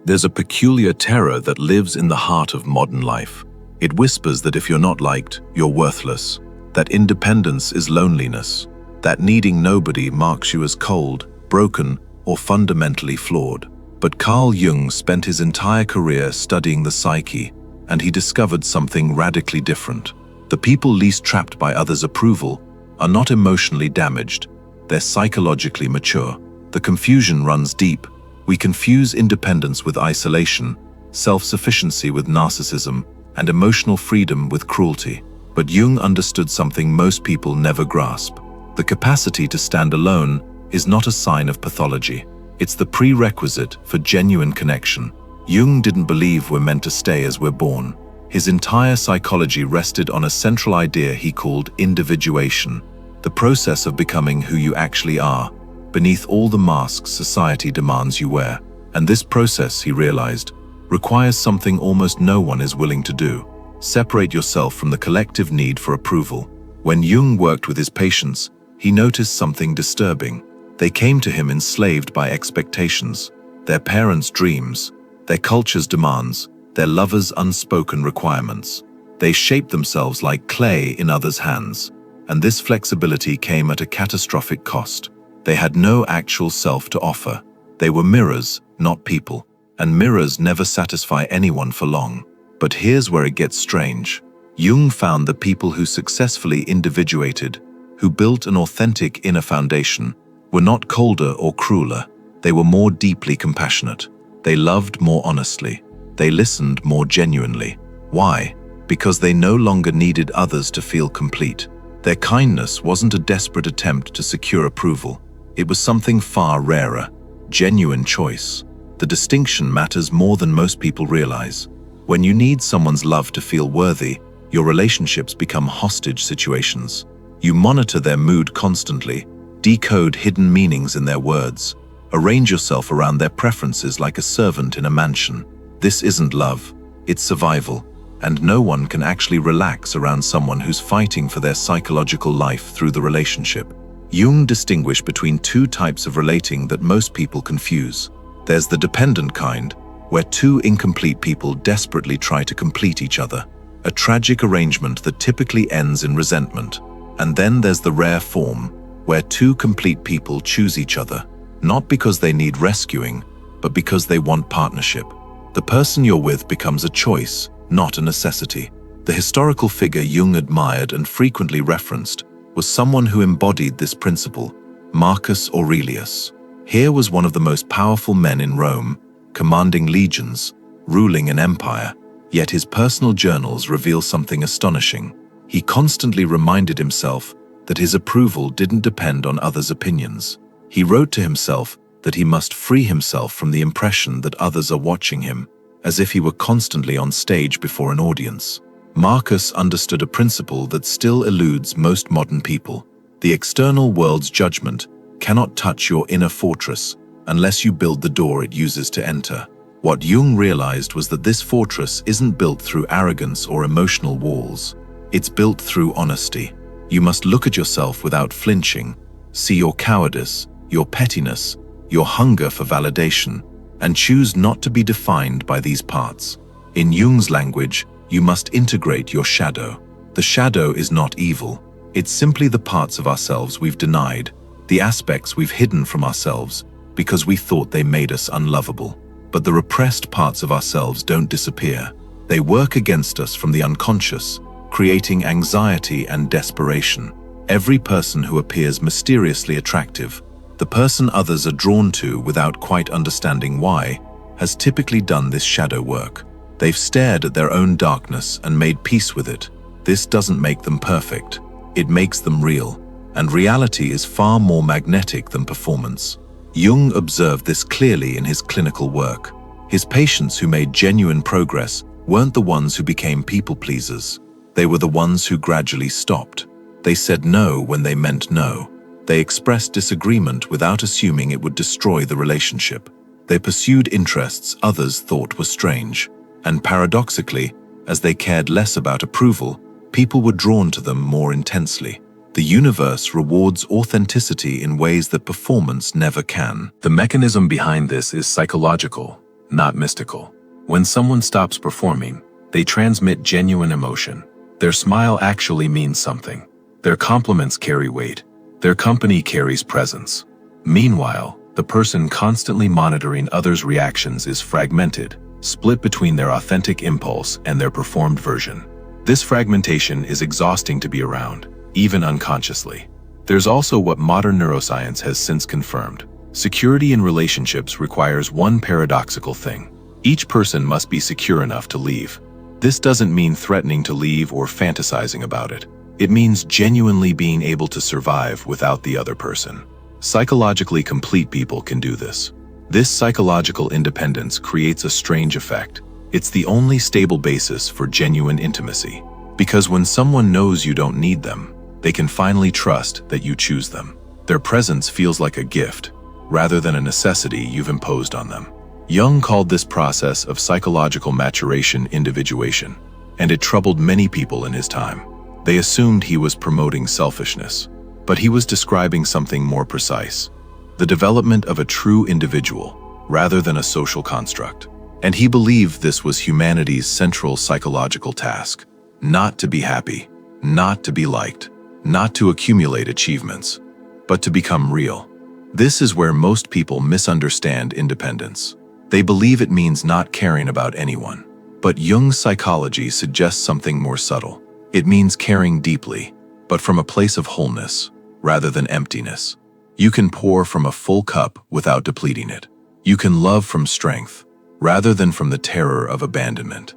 There's a peculiar terror that lives in the heart of modern life. It whispers that if you're not liked, you're worthless, that independence is loneliness, that needing nobody marks you as cold, broken, or fundamentally flawed. But Carl Jung spent his entire career studying the psyche, and he discovered something radically different. The people least trapped by others' approval are not emotionally damaged, they're psychologically mature. The confusion runs deep. We confuse independence with isolation, self-sufficiency with narcissism, and emotional freedom with cruelty. But Jung understood something most people never grasp. The capacity to stand alone is not a sign of pathology. It's the prerequisite for genuine connection. Jung didn't believe we're meant to stay as we're born. His entire psychology rested on a central idea he called individuation, the process of becoming who you actually are, beneath all the masks society demands you wear. And this process, he realized, requires something almost no one is willing to do: separate yourself from the collective need for approval. When Jung worked with his patients, he noticed something disturbing. They came to him enslaved by expectations, their parents' dreams, their culture's demands, their lovers' unspoken requirements. They shaped themselves like clay in others' hands, and this flexibility came at a catastrophic cost. They had no actual self to offer. They were mirrors, not people, and mirrors never satisfy anyone for long. But here's where it gets strange. Jung found that people who successfully individuated, who built an authentic inner foundation, were not colder or crueler. They were more deeply compassionate. They loved more honestly. They listened more genuinely. Why? Because they no longer needed others to feel complete. Their kindness wasn't a desperate attempt to secure approval. It was something far rarer: genuine choice. The distinction matters more than most people realize. When you need someone's love to feel worthy, your relationships become hostage situations. You monitor their mood constantly, decode hidden meanings in their words, arrange yourself around their preferences like a servant in a mansion. This isn't love, it's survival, and no one can actually relax around someone who's fighting for their psychological life through the relationship. Jung distinguished between two types of relating that most people confuse. There's the dependent kind, where two incomplete people desperately try to complete each other, a tragic arrangement that typically ends in resentment. And then there's the rare form, where two complete people choose each other, not because they need rescuing, but because they want partnership. The person you're with becomes a choice, not a necessity. The historical figure Jung admired and frequently referenced was someone who embodied this principle: Marcus Aurelius. Here was one of the most powerful men in Rome, commanding legions, ruling an empire, yet his personal journals reveal something astonishing. He constantly reminded himself that his approval didn't depend on others' opinions. He wrote to himself that he must free himself from the impression that others are watching him, as if he were constantly on stage before an audience. Marcus understood a principle that still eludes most modern people: the external world's judgment cannot touch your inner fortress unless you build the door it uses to enter. What Jung realized was that this fortress isn't built through arrogance or emotional walls. It's built through honesty. You must look at yourself without flinching, see your cowardice, your pettiness, your hunger for validation, and choose not to be defined by these parts. In Jung's language, you must integrate your shadow. The shadow is not evil. It's simply the parts of ourselves we've denied, the aspects we've hidden from ourselves because we thought they made us unlovable. But the repressed parts of ourselves don't disappear. They work against us from the unconscious, creating anxiety and desperation. Every person who appears mysteriously attractive, the person others are drawn to without quite understanding why, has typically done this shadow work. They've stared at their own darkness and made peace with it. This doesn't make them perfect. It makes them real. And reality is far more magnetic than performance. Jung observed this clearly in his clinical work. His patients who made genuine progress weren't the ones who became people-pleasers. They were the ones who gradually stopped. They said no when they meant no. They expressed disagreement without assuming it would destroy the relationship. They pursued interests others thought were strange. And paradoxically, as they cared less about approval, people were drawn to them more intensely. The universe rewards authenticity in ways that performance never can. The mechanism behind this is psychological. not mystical. When someone stops performing, they transmit genuine emotion. Their smile actually means something. Their compliments carry weight. Their company carries presence. Meanwhile, the person constantly monitoring others' reactions is fragmented, split between their authentic impulse and their performed version. This fragmentation is exhausting to be around, even unconsciously. There's also what modern neuroscience has since confirmed. Security in relationships requires one paradoxical thing. Each person must be secure enough to leave. This doesn't mean threatening to leave or fantasizing about it. It means genuinely being able to survive without the other person. Psychologically complete people can do this. This psychological independence creates a strange effect. It's the only stable basis for genuine intimacy. Because when someone knows you don't need them, they can finally trust that you choose them. Their presence feels like a gift, rather than a necessity you've imposed on them. Jung called this process of psychological maturation individuation, and it troubled many people in his time. They assumed he was promoting selfishness, but he was describing something more precise: the development of a true individual, rather than a social construct. And he believed this was humanity's central psychological task: not to be happy, not to be liked, not to accumulate achievements, but to become real. This is where most people misunderstand independence. They believe it means not caring about anyone. But Jung's psychology suggests something more subtle. It means caring deeply, but from a place of wholeness, rather than emptiness. You can pour from a full cup without depleting it. You can love from strength, rather than from the terror of abandonment.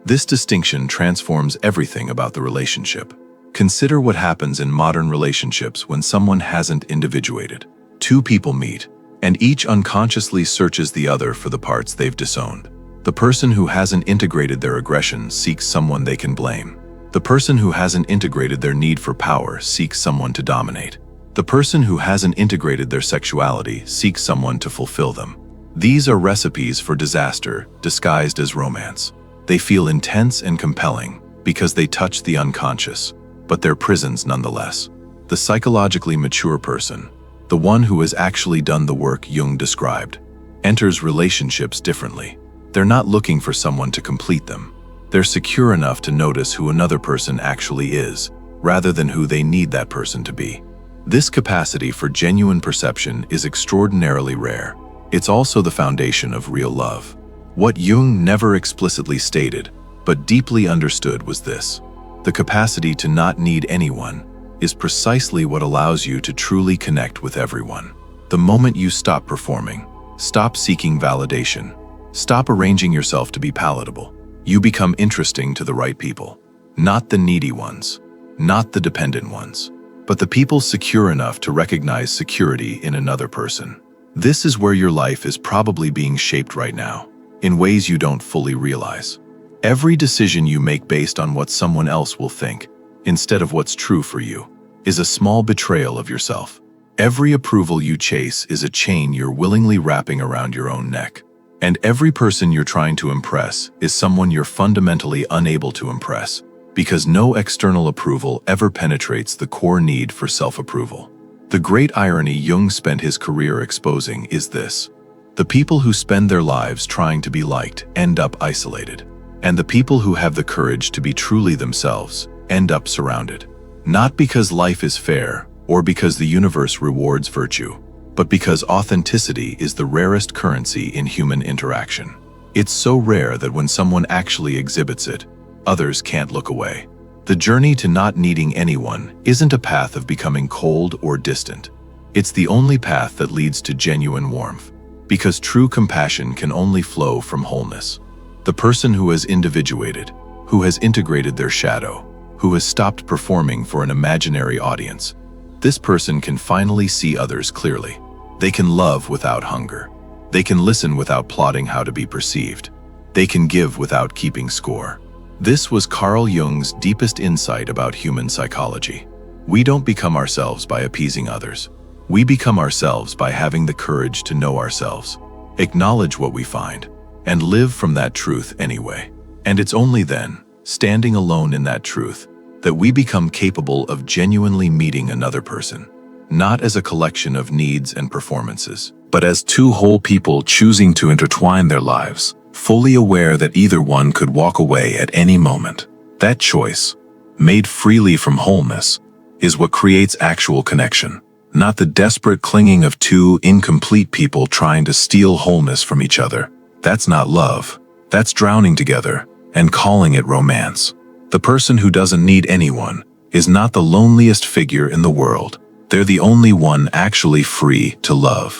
This distinction transforms everything about the relationship. Consider what happens in modern relationships when someone hasn't individuated. Two people meet, and each unconsciously searches the other for the parts they've disowned. The person who hasn't integrated their aggression seeks someone they can blame. The person who hasn't integrated their need for power seeks someone to dominate. The person who hasn't integrated their sexuality seeks someone to fulfill them. These are recipes for disaster disguised as romance. They feel intense and compelling because they touch the unconscious, but they're prisons nonetheless. The psychologically mature person, the one who has actually done the work Jung described, enters relationships differently. They're not looking for someone to complete them. They're secure enough to notice who another person actually is, rather than who they need that person to be. This capacity for genuine perception is extraordinarily rare. It's also the foundation of real love. What Jung never explicitly stated, but deeply understood, was this: the capacity to not need anyone is precisely what allows you to truly connect with everyone. The moment you stop performing, stop seeking validation, stop arranging yourself to be palatable, you become interesting to the right people. Not the needy ones, not the dependent ones, but the people secure enough to recognize security in another person. This is where your life is probably being shaped right now, in ways you don't fully realize. Every decision you make based on what someone else will think, instead of what's true for you, is a small betrayal of yourself. Every approval you chase is a chain you're willingly wrapping around your own neck. And every person you're trying to impress is someone you're fundamentally unable to impress, because no external approval ever penetrates the core need for self-approval. The great irony Jung spent his career exposing is this: the people who spend their lives trying to be liked end up isolated, and the people who have the courage to be truly themselves end up surrounded. Not because life is fair or because the universe rewards virtue, but because authenticity is the rarest currency in human interaction. It's so rare that when someone actually exhibits it, others can't look away. The journey to not needing anyone isn't a path of becoming cold or distant. It's the only path that leads to genuine warmth, because true compassion can only flow from wholeness. The person who has individuated, who has integrated their shadow, who has stopped performing for an imaginary audience, this person can finally see others clearly. They can love without hunger. They can listen without plotting how to be perceived. They can give without keeping score. This was Carl Jung's deepest insight about human psychology. We don't become ourselves by appeasing others. We become ourselves by having the courage to know ourselves, acknowledge what we find, and live from that truth anyway. And it's only then, standing alone in that truth, that we become capable of genuinely meeting another person. not as a collection of needs and performances, but as two whole people choosing to intertwine their lives, fully aware that either one could walk away at any moment. That choice, made freely from wholeness, is what creates actual connection, not the desperate clinging of two incomplete people trying to steal wholeness from each other. That's not love. That's drowning together and calling it romance. The person who doesn't need anyone is not the loneliest figure in the world. They're the only one actually free to love.